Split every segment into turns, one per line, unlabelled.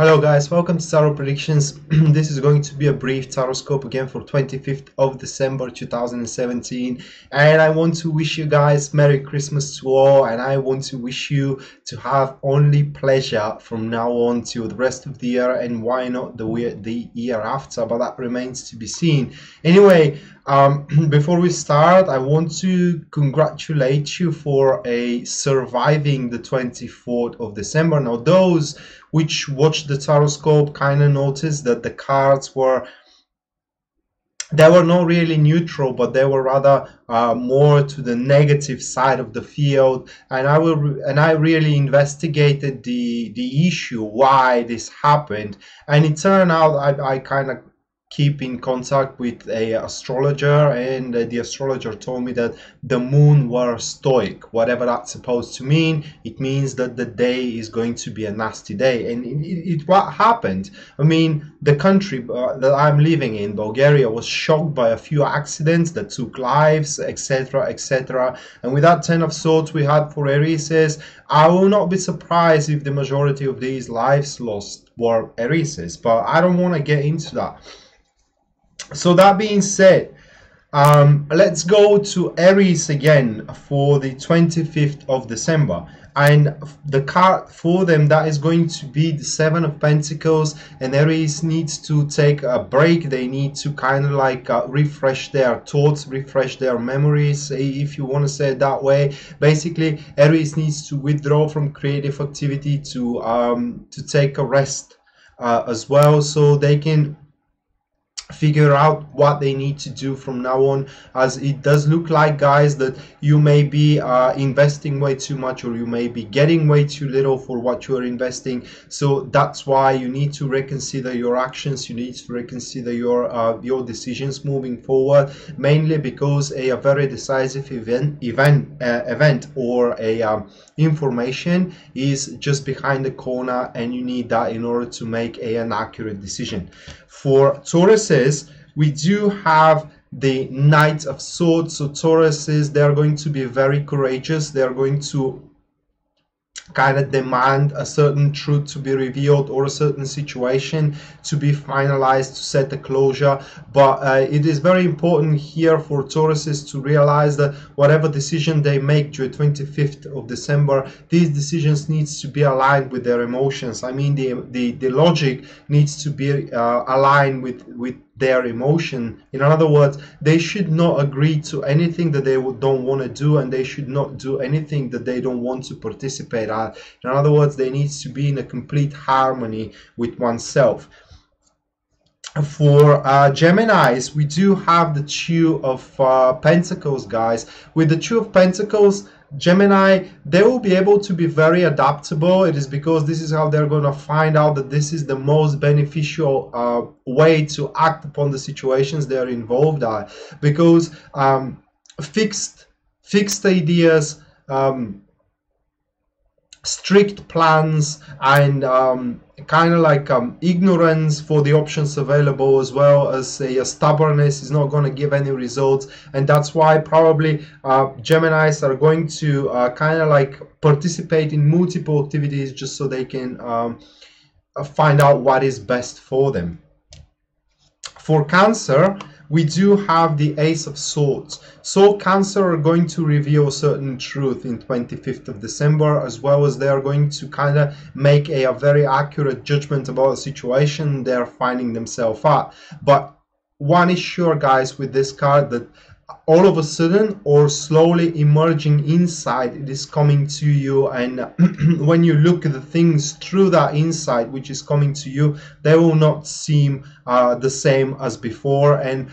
Hello guys, welcome to Tarot Predictions. This is going to be a brief taroscope again for 25th of December 2017, and I want to wish you guys Merry Christmas to all, and I want to wish you to have only pleasure from now on till the rest of the year, and why not the year after, but that remains to be seen. Anyway, before we start, I want to congratulate you for surviving the 24th of December. Now, those which watched the taroscope kind of noticed that the cards were not really neutral, but they were rather more to the negative side of the field, and I really investigated the issue why this happened, and it turned out I kind of keep in contact with a astrologer, and the astrologer told me that the moon was stoic, whatever that's supposed to mean. It means that the day is going to be a nasty day, and what happened, I mean, the country that I'm living in, Bulgaria, was shocked by a few accidents that took lives, etc, etc, and with that 10 of swords we had for Aries, I will not be surprised if the majority of these lives lost were Aries, but I don't want to get into that. So that being said, let's go to Aries again for the 25th of December, and the card for them, that is going to be the Seven of Pentacles, and Aries needs to take a break. They need to kind of like refresh their thoughts, refresh their memories, if you want to say it that way. Basically, Aries needs to withdraw from creative activity to take a rest as well, so they can figure out what they need to do from now on, as it does look like, guys, that you may be investing way too much, or you may be getting way too little for what you are investing. So that's why you need to reconsider your actions, you need to reconsider your decisions moving forward, mainly because a very decisive event or a information is just behind the corner, and you need that in order to make an accurate decision. For Tauruses, we do have the Knight of Swords. So Tauruses, they are going to be very courageous. They are going to kind of demand a certain truth to be revealed, or a certain situation to be finalized, to set a closure. But it is very important here for Tauruses to realize that whatever decision they make during 25th of December, these decisions needs to be aligned with their emotions. I mean, the logic needs to be aligned with their emotion. In other words, they should not agree to anything that they don't want to do, and they should not do anything that they don't want to participate at. In other words, they need to be in a complete harmony with oneself. For Geminis, we do have the Two of Pentacles, guys. With the Two of Pentacles, Gemini, they will be able to be very adaptable. It is because this is how they're going to find out that this is the most beneficial way to act upon the situations they're involved in, because fixed ideas, strict plans, and kind of like ignorance for the options available, as well as a stubbornness, is not going to give any results. And that's why probably Geminis are going to kind of like participate in multiple activities, just so they can find out what is best for them. For Cancer, we do have the Ace of Swords. So Cancer are going to reveal certain truth in 25th of December, as well as they are going to kind of make a very accurate judgment about the situation they're finding themselves at. But one is sure, guys, with this card, that all of a sudden, or slowly emerging inside, it is coming to you, and when you look at the things through that insight which is coming to you, they will not seem the same as before. And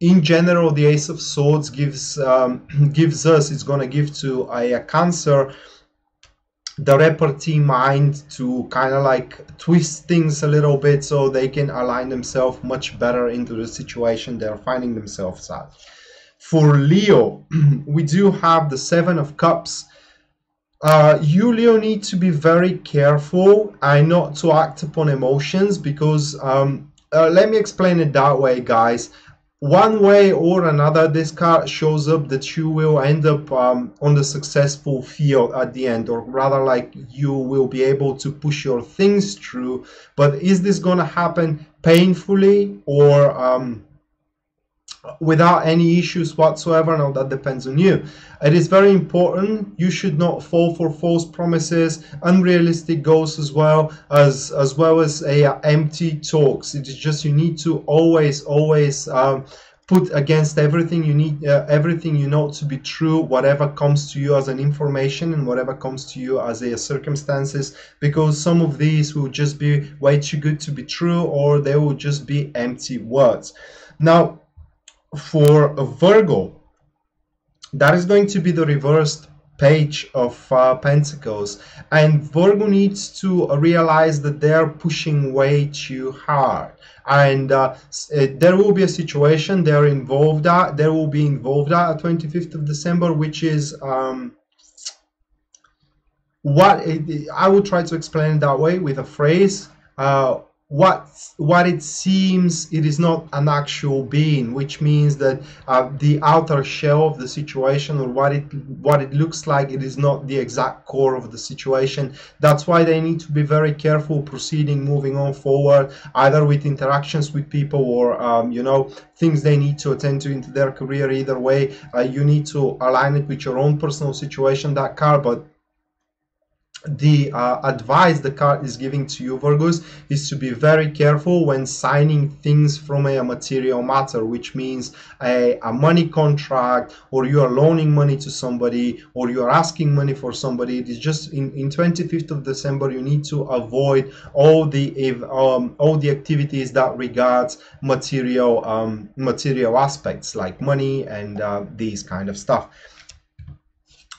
in general, the Ace of Swords gives us, it's going to give to a Cancer the repartee mind to kind of like twist things a little bit, so they can align themselves much better into the situation they're finding themselves at. For Leo, we do have the Seven of Cups. You, Leo, need to be very careful and not to act upon emotions, because let me explain it that way, guys. one way or another, this card shows up that you will end up on the successful field at the end, or rather like you will be able to push your things through. But is this going to happen painfully or without any issues whatsoever? Now that depends on you. It is very important you should not fall for false promises, unrealistic goals, as well as empty talks. It is just, you need to always put against everything you need, everything you know to be true, whatever comes to you as an information and whatever comes to you as a circumstances, because some of these will just be way too good to be true, or they will just be empty words. Now, for a Virgo, that is going to be the reversed page of Pentacles, and Virgo needs to realize that they're pushing way too hard, and there will be a situation they will be involved at 25th of December, which is I will try to explain it that way with a phrase. What it seems, it is not an actual being, which means that the outer shell of the situation, or what it looks like, it is not the exact core of the situation. That's why they need to be very careful proceeding, moving on forward, either with interactions with people or you know, things they need to attend to into their career. Either way, you need to align it with your own personal situation, that card. But the advice the card is giving to you, Virgos, is to be very careful when signing things from a material matter, which means a money contract, or you are loaning money to somebody, or you are asking money for somebody. It is just in 25th of December, you need to avoid all the activities that regards material aspects like money and these kind of stuff.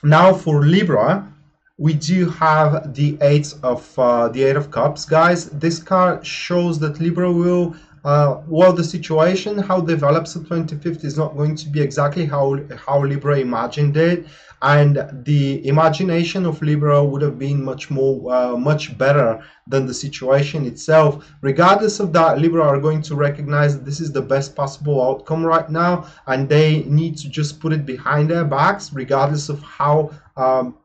Now for Libra, we do have the Eight of Cups, guys. This card shows that Libra will, well, the situation, how it develops the 25th, is not going to be exactly how Libra imagined it, and the imagination of Libra would have been much better than the situation itself. Regardless of that, Libra are going to recognize that this is the best possible outcome right now, and they need to just put it behind their backs, regardless of how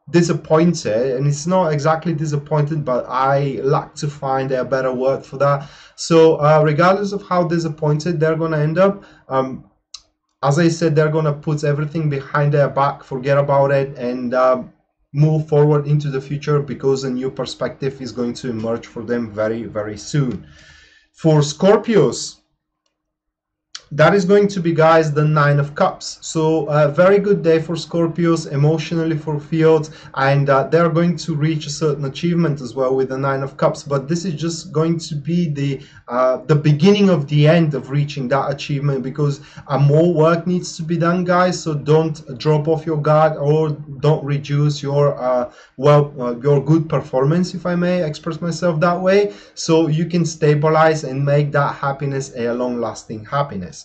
disappointed, and it's not exactly disappointed, but I like to find a better word for that. So regardless of how disappointed they're going to end up, as I said, they're going to put everything behind their back, forget about it, and move forward into the future, because a new perspective is going to emerge for them very, very soon. For Scorpios, that is going to be, guys, the Nine of Cups. So a very good day for Scorpios, emotionally fulfilled, and they're going to reach a certain achievement as well with the Nine of Cups. But this is just going to be the beginning of the end of reaching that achievement, because more work needs to be done, guys. So don't drop off your guard, or don't reduce your your good performance, if I may express myself that way, so you can stabilize and make that happiness a long-lasting happiness.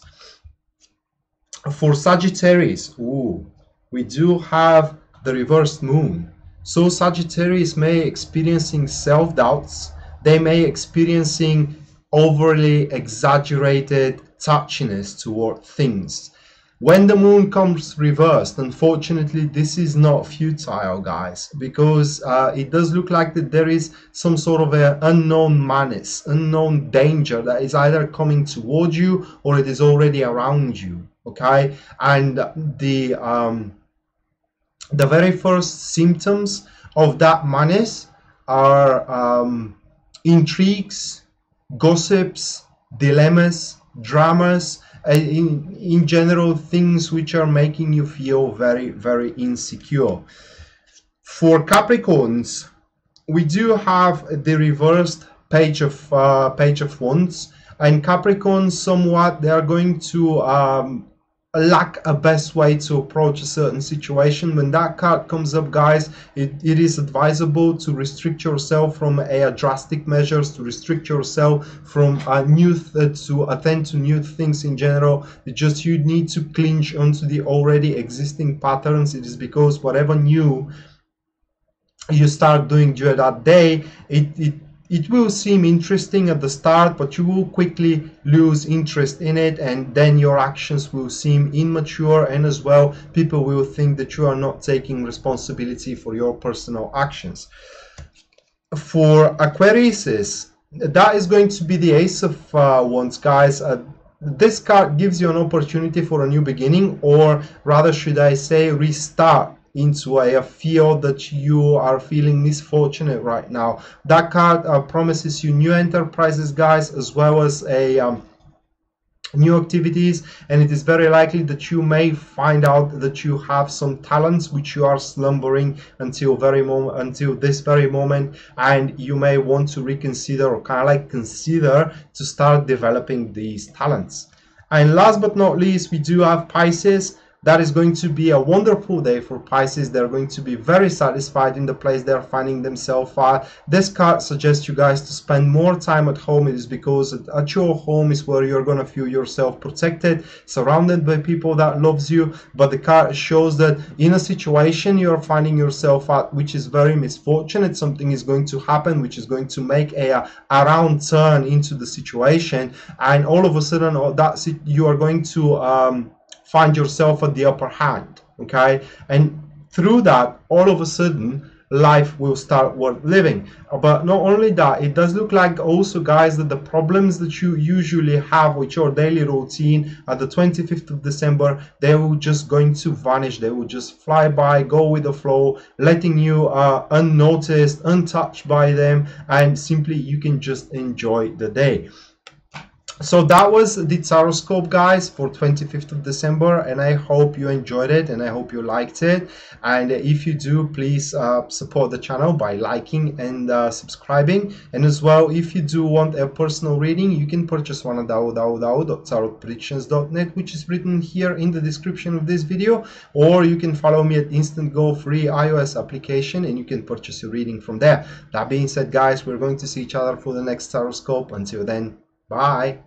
For Sagittarius, we do have the reversed moon. So Sagittarius may experiencing self-doubts. They may experiencing overly exaggerated touchiness toward things. When the moon comes reversed, unfortunately, this is not futile, guys, because it does look like that there is some sort of an unknown menace, unknown danger that is either coming towards you, or it is already around you. Okay, and the very first symptoms of that menace are intrigues, gossips, dilemmas, dramas, in general, things which are making you feel very, very insecure. For Capricorns, we do have the reversed page of wands, and Capricorns, somewhat, they are going to lack a best way to approach a certain situation. When that card comes up, guys, it is advisable to restrict yourself from drastic measures, to restrict yourself from to attend to new things in general. You need to clinch onto the already existing patterns. It is because whatever new you start doing during that day, it will seem interesting at the start, but you will quickly lose interest in it, and then your actions will seem immature, and as well people will think that you are not taking responsibility for your personal actions. For Aquarius, that is going to be the Ace of Wands, guys. This card gives you an opportunity for a new beginning, or rather should I say restart into a field that you are feeling misfortunate right now. That card promises you new enterprises, guys, as well as a new activities, and it is very likely that you may find out that you have some talents which you are slumbering until this very moment, and you may want to reconsider, or kind of like consider, to start developing these talents. And last but not least, we do have Pisces. That is going to be a wonderful day for Pisces. They're going to be very satisfied in the place they're finding themselves at. This card suggests you guys to spend more time at home. It is because at your home is where you're going to feel yourself protected, surrounded by people that loves you. But the card shows that in a situation you're finding yourself at, which is very misfortunate, something is going to happen which is going to make a round turn into the situation, and all of a sudden you are going to find yourself at the upper hand, okay? And through that, all of a sudden, life will start worth living. But not only that, it does look like also, guys, that the problems that you usually have with your daily routine at the 25th of December, they will just going to vanish. They will just fly by, go with the flow, letting you unnoticed, untouched by them, and simply you can just enjoy the day. So that was the Taroscope, guys, for 25th of December, and I hope you enjoyed it and I hope you liked it. And if you do, please support the channel by liking and subscribing. And as well, if you do want a personal reading, you can purchase one at www.tarotpredictions.net, which is written here in the description of this video, or you can follow me at Instant Go free iOS application and you can purchase your reading from there. That being said, guys, we're going to see each other for the next Taroscope. Until then, bye.